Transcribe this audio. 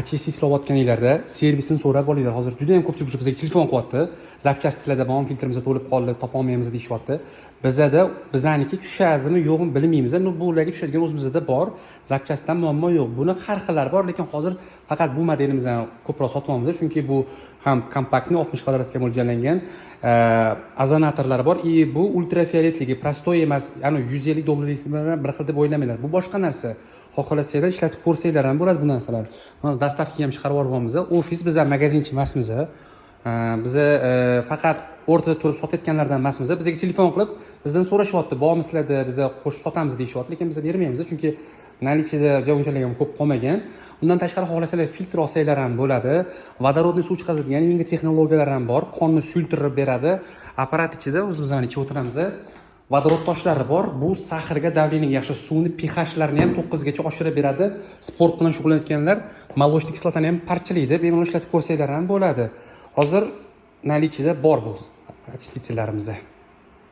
очистить qilayotganinglarda servisini so'rab olinglar. Hozir juda ham ko'pchilik bizga telefon qilyapti. Zapchastlarda bomb filtrimiz to'lib qoldi, topolmaymiz deyishyapti. Bizaniki tushadimi, yo'qmi bilmaymiz. Bu ularga tushadigan o'zimizda bor. Zapchastdan muammo yo'q. Buni har xillari bor, lekin hozir faqat bu modelimizdan ko'proq sotyapmiz, chunki bu ham kompaktni 60 kvadratga mo'ljallangan azonatorlar bor. Bu ultrafioletligi prostoy emas, ya'ni $150 bilan bir xil deb o'ylamanglar. Bu boshqa narsa. Xohlasanglar ishlatib ko'rsanglar ham bo'ladi bu narsalar. Biz dastavkaga ham chiqarib yuboramiz. Ofis biz ham magazinchi emasmiz. Biz faqat o'rtada turib sotayotganlardan emasmiz. Bizga telefon qilib bizdan so'rashyapti, bormi sizlarda biz qo'shib sotamiz deyishyapti, lekin biz bermaymiz, chunki nalichida unchalik ham ko'p qolmagan. Undan tashqari xohlasalar filtr olsanglar ham bo'ladi. Vodorodni suv chiqazadigan yangi texnologiyalar ham bor. Qonni suyultirib beradi. Apparat ichida o'zimizdan ichib o'tiramiz. Vodorod toshlari bor. Bu sahrga davleniyaga yaxshi, suvni pH-larini ham 9 gacha oshirib beradi. Sport bilan shug'ullanayotganlar molочный kislotani ham parchalaydi. Bemalol ishlatib ko'rsanglar ham bo'ladi. Hozir nalichida bor bu очистительlarimiz.